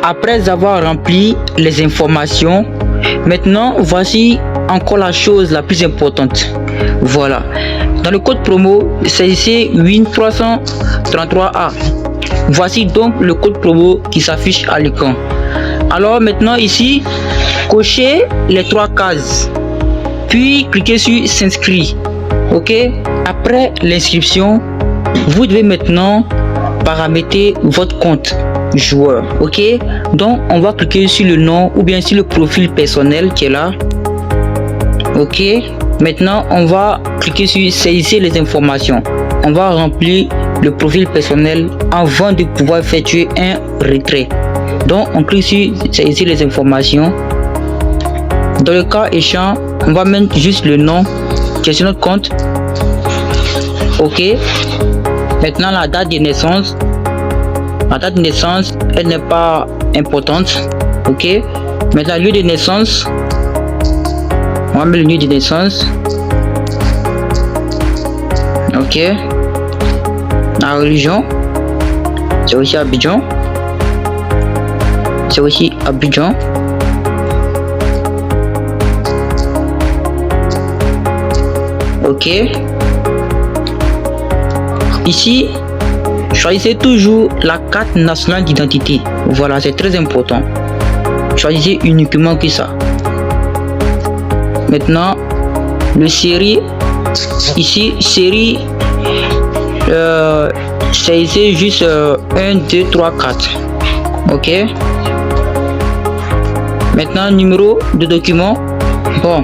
Après avoir rempli les informations, maintenant voici encore la chose la plus importante. Voilà, dans le code promo c'est ici Win333A. Voici donc le code promo qui s'affiche à l'écran. Alors maintenant ici, cochez les 3 cases, puis cliquez sur s'inscrire. Ok, après l'inscription, vous devez maintenant paramétrer votre compte joueur. Ok, donc on va cliquer sur le nom ou bien sur le profil personnel qui est là. Ok, maintenant on va cliquer sur saisir les informations. On va remplir le profil personnel avant de pouvoir effectuer un retrait. Donc on clique sur saisir les informations. Dans le cas échéant, on va mettre juste le nom qui est sur notre compte. Ok, maintenant la date de naissance. La date de naissance, elle n'est pas importante. Ok, maintenant lieu de naissance, on va mettre le lieu de naissance. Ok, la religion, c'est aussi Abidjan. C'est aussi Abidjan. Ok, ici choisissez toujours la carte nationale d'identité. Voilà, c'est très important. Choisissez uniquement que ça. Maintenant, le série, ici, série, choisissez juste 1, 2, 3, 4. Ok. Maintenant, numéro de document. Bon,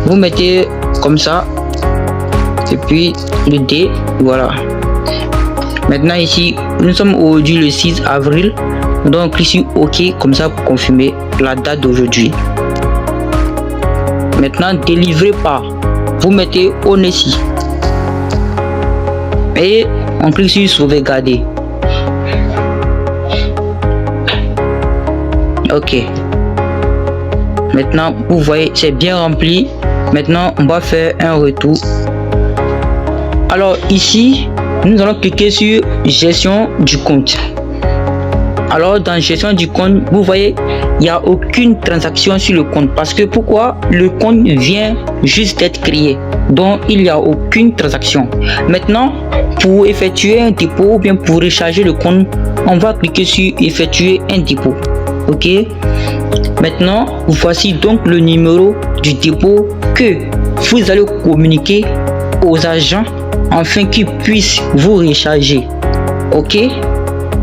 vous mettez comme ça. Et puis le D, voilà. Maintenant ici, nous sommes aujourd'hui le 6 avril. Donc cliquez sur OK comme ça pour confirmer la date d'aujourd'hui. Maintenant, délivré par, vous mettez on ici. Et on clique sur sauvegarder. Ok. Maintenant, vous voyez, c'est bien rempli. Maintenant, on va faire un retour. Alors ici, nous allons cliquer sur gestion du compte. Alors dans gestion du compte, vous voyez, il n'y a aucune transaction sur le compte. Parce que pourquoi? Le compte vient juste d'être créé. Donc il n'y a aucune transaction. Maintenant, pour effectuer un dépôt ou bien pour recharger le compte, on va cliquer sur effectuer un dépôt. Ok. Maintenant, voici donc le numéro du dépôt que vous allez communiquer aux agents afin qu'ils puissent vous recharger. Ok.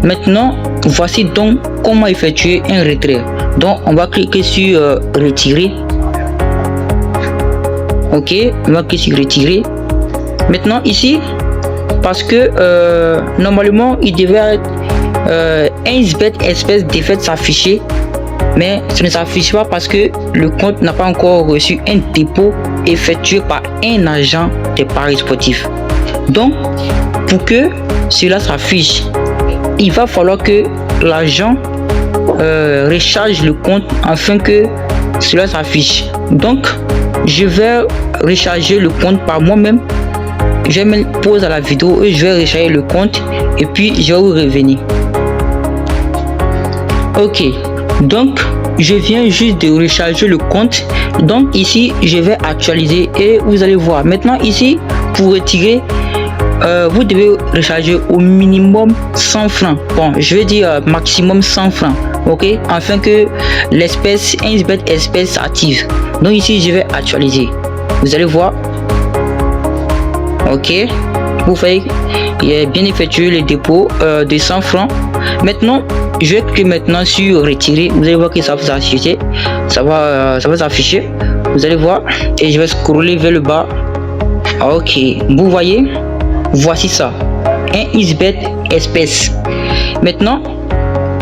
Maintenant, voici donc comment effectuer un retrait. Donc, on va cliquer sur retirer. Ok, on va cliquer sur retirer. Maintenant ici, parce que normalement il devait être 1xBet espèce défaite s'afficher, mais ça ne s'affiche pas parce que le compte n'a pas encore reçu un dépôt effectué par un agent de paris sportifs. Donc pour que cela s'affiche, il va falloir que l'agent recharge le compte afin que cela s'affiche. Donc je vais recharger le compte par moi-même. Je vais mettre pause à la vidéo et je vais recharger le compte et puis je vais vous revenir. Ok, donc je viens juste de recharger le compte. Donc ici je vais actualiser et vous allez voir. Maintenant ici, pour retirer, vous devez recharger au minimum 100 francs. Bon, je vais dire maximum 100 francs. Ok, afin que l'espèce 1xBet espèce active. Donc ici je vais actualiser. Vous allez voir. Ok, vous voyez, il est bien effectué le dépôt de 100 francs. Maintenant je vais cliquer maintenant sur retirer. Vous allez voir que ça va s'afficher. Ça va s'afficher. Vous allez voir. Et je vais scroller vers le bas. Ok, vous voyez, voici ça, un 1xBet espèce. Maintenant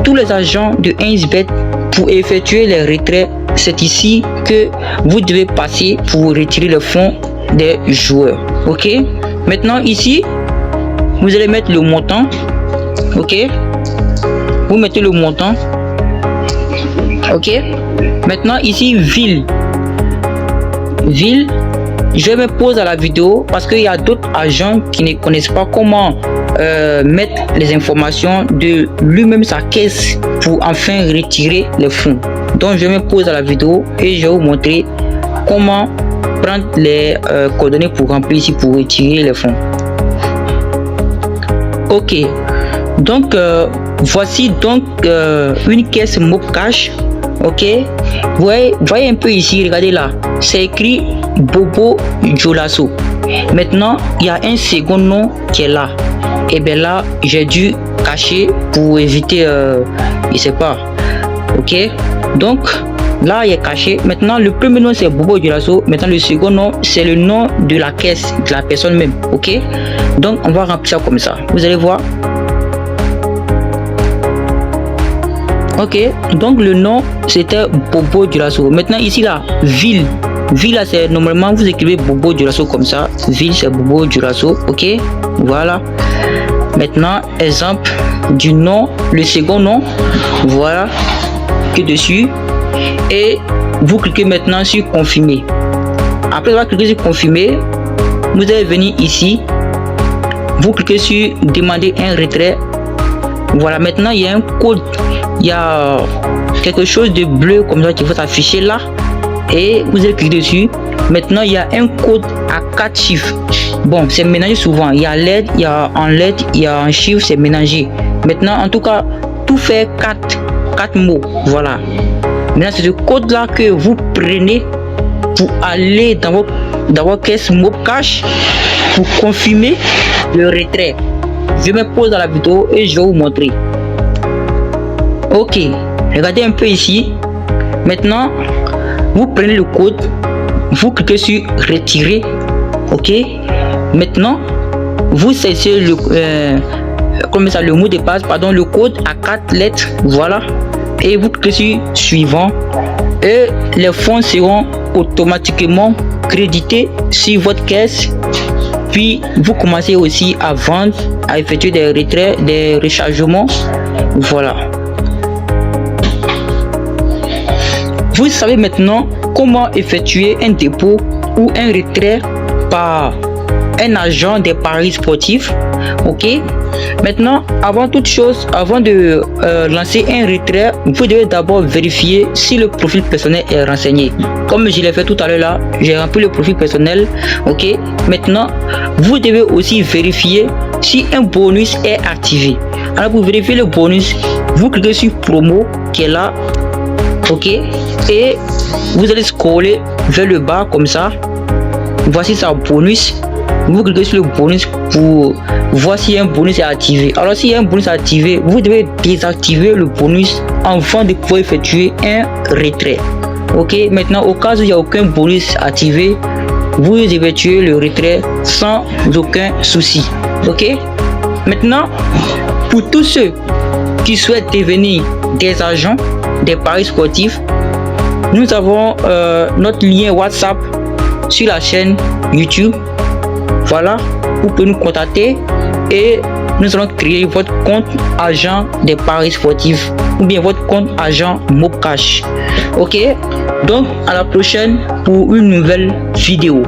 tous les agents de 1xBet, pour effectuer les retraits, c'est ici que vous devez passer pour retirer le fonds des joueurs. Ok, maintenant ici vous allez mettre le montant. Ok, vous mettez le montant. Ok, maintenant ici ville, je me pose à la vidéo parce qu'il y a d'autres agents qui ne connaissent pas comment mettre les informations de lui-même sa caisse pour enfin retirer les fonds. Donc je me pose à la vidéo et je vais vous montrer comment prendre les coordonnées pour remplir ici pour retirer les fonds. Ok, donc voici donc une caisse Mobcash. Ok, voyez un peu ici, regardez là, c'est écrit Bobo Dioulasso. Maintenant il y a un second nom qui est là, et bien là j'ai dû cacher pour éviter je sais pas. Ok, donc là il est caché. Maintenant le premier nom c'est Bobo Dioulasso. Maintenant le second nom c'est le nom de la caisse de la personne même. Ok, donc on va remplir ça comme ça, vous allez voir. Ok, donc le nom c'était Bobo Dioulasso. Maintenant ici là, ville là c'est normalement vous écrivez Bobo Dioulasso comme ça. Ville c'est Bobo Dioulasso. Ok, voilà. Maintenant exemple du nom, le second nom, voilà, que dessus, et vous cliquez maintenant sur confirmer. Après avoir cliqué sur confirmer, vous allez venir ici, vous cliquez sur demander un retrait. Voilà, maintenant il y a un code, il y a quelque chose de bleu comme ça qui va s'afficher là, et vous allez cliquer dessus. Maintenant il y a un code à 4 chiffres. Bon, c'est mélangé souvent, il y a lettres, il y a en lettres, il y a en chiffres, c'est mélangé. Maintenant en tout cas tout fait 4 mots. Voilà, maintenant c'est ce code là que vous prenez pour aller dans votre caisse Mobcash pour confirmer le retrait. Je me pose dans la vidéo et je vais vous montrer. Ok, regardez un peu ici. Maintenant vous prenez le code, vous cliquez sur retirer. Ok, maintenant vous saisissez le le mot de passe, pardon, le code à 4 lettres. Voilà, et vous cliquez sur suivant et les fonds seront automatiquement crédités sur votre caisse. Puis vous commencez aussi à vendre, à effectuer des retraits, des rechargements. Voilà, vous savez maintenant comment effectuer un dépôt ou un retrait par un agent des paris sportifs. Ok, maintenant avant toute chose, avant de lancer un retrait, vous devez d'abord vérifier si le profil personnel est renseigné. Comme je l'ai fait tout à l'heure là, j'ai rempli le profil personnel. Ok, maintenant vous devez aussi vérifier si un bonus est activé. Alors pour vérifier le bonus, vous cliquez sur promo qui est là. Ok, et vous allez scroller vers le bas comme ça. Voici ça, bonus. Vous cliquez sur le bonus pour voir si un bonus est activé. Alors si un bonus est activé, vous devez désactiver le bonus avant de pouvoir effectuer un retrait. Ok, maintenant au cas où il n'y a aucun bonus activé, vous effectuez le retrait sans aucun souci. Ok, maintenant pour tous ceux qui souhaitent devenir des agents des paris sportifs, nous avons notre lien WhatsApp sur la chaîne YouTube. Voilà, vous pouvez nous contacter et nous allons créer votre compte agent des paris sportifs ou bien votre compte agent Mobcash. Ok, donc à la prochaine pour une nouvelle vidéo.